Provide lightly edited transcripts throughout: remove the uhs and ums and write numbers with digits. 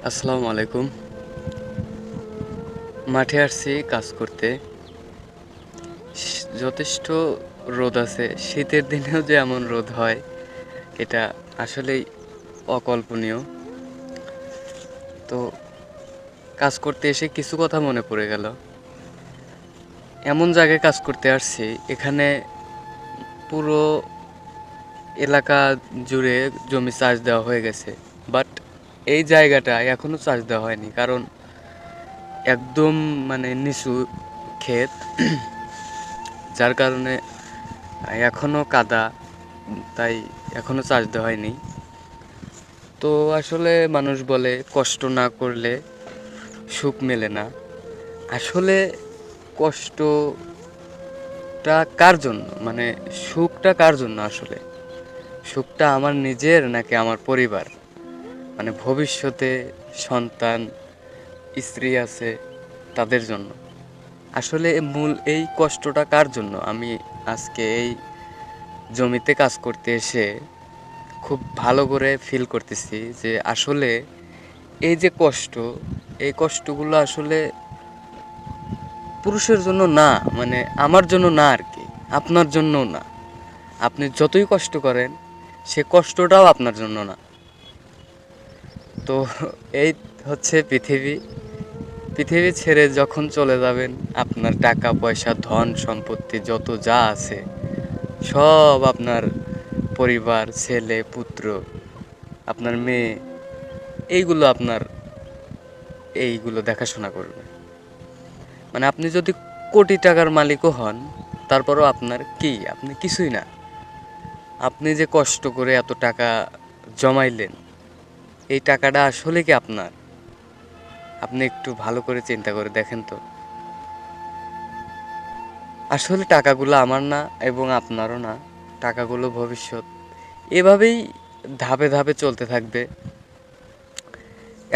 আসসালামু আলাইকুম। মাঠে আসছি কাজ করতে। যথেষ্ট রোদ আছে। শীতের দিনেও যে এমন রোদ হয় এটা আসলেই অকল্পনীয়। তো কাজ করতে এসে কিছু কথা মনে পড়ে গেল। এমন জায়গায় কাজ করতে আসছি এখানে পুরো এলাকা জুড়ে জমি চাষ দেওয়া হয়ে গেছে। বাট এই জায়গাটা এখনো চাষ দেওয়া হয়নি, কারণ একদম নিচু ক্ষেত, যার কারণে এখনো কাদা, তাই এখনো চাষ দেওয়া হয়নি। তো আসলে মানুষ বলে কষ্ট না করলে সুখ মেলে না। আসলে কষ্টটা কার জন্য, সুখটা কার জন্য? আসলে সুখটা আমার নিজের নাকি আমার পরিবার, ভবিষ্যতে সন্তান স্ত্রী আছে তাদের জন্য? আসলে মূল এই কষ্টটা কার জন্য? আমি আজকে এই জমিতে কাজ করতে এসে খুব ভালো করে ফিল করতেছি যে আসলে এই যে কষ্ট, এই কষ্টগুলো আসলে পুরুষের জন্য না, আমার জন্য না আর কি, আপনার জন্যও না। আপনি যতই কষ্ট করেন সে কষ্টটাও আপনার জন্য না। তো এই হচ্ছে পৃথিবী। পৃথিবী ছেড়ে যখন চলে যাবেন, আপনার টাকা পয়সা ধন সম্পত্তি যত যা আছে সব আপনার পরিবার, ছেলে পুত্র, আপনার মেয়ে, এইগুলো দেখাশোনা করবে। আপনি যদি কোটি টাকার মালিকও হন, তারপরও আপনার কি? আপনি কিছুই না। আপনি যে কষ্ট করে এত টাকা জমাইলেন, এই টাকাটা আসলে কি আপনার? আপনি একটু ভালো করে চিন্তা করে দেখেন তো। আসলে টাকাগুলো আমার না এবং আপনারও না। টাকাগুলো ভবিষ্যৎ। এভাবেই ধাপে ধাপে চলতে থাকবে।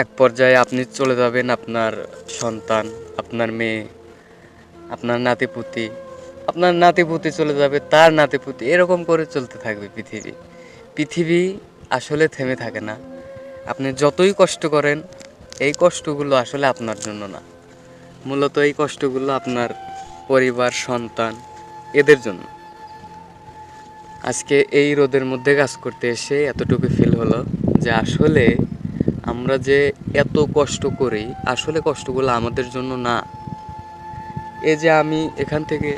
এক পর্যায়ে আপনি চলে যাবেন, আপনার সন্তান, আপনার মেয়ে, আপনার নাতিপুতি, আপনার নাতিপুতি চলে যাবে, তার নাতিপুতি, এরকম করে চলতে থাকবে পৃথিবী। পৃথিবী আসলে থেমে থাকে না। আপনি যতই কষ্ট করেন, এই কষ্টগুলো আসলে আপনার জন্য না। মূলত এই কষ্টগুলো আপনার পরিবার, সন্তান, এদের জন্য। আজকে এই রোদের মধ্যে কাজ করতে এসে এতটুকু ফিল হলো যে আসলে আমরা যে এত কষ্ট করি, আসলে কষ্টগুলো আমাদের জন্য না। এই যে আমি এখান থেকে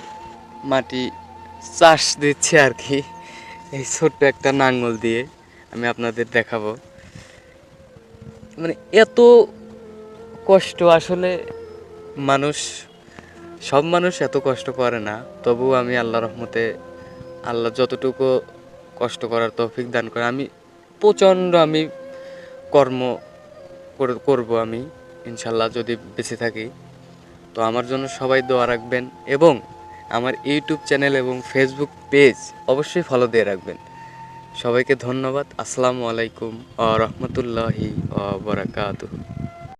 মাটি চাষ দিচ্ছি আর কি, এই ছোট্ট একটা নাঙ্গল দিয়ে আমি আপনাদের দেখাবো। এত কষ্ট আসলে মানুষ, সব মানুষ এত কষ্ট করে না। তবুও আমি আল্লাহর রহমতে, আল্লাহ যতটুকু কষ্ট করার তৌফিক দান করে, আমি প্রচণ্ড কর্ম করব আমি ইনশাল্লাহ, যদি বেঁচে থাকি। তো আমার জন্য সবাই দোয়া রাখবেন এবং আমার ইউটিউব চ্যানেল এবং ফেসবুক পেজ অবশ্যই ফলো দিয়ে রাখবেন। সবাইকে ধন্যবাদ। আসসালামু আলাইকুম ওয়া রাহমাতুল্লাহি ওয়া বারাকাতুহু।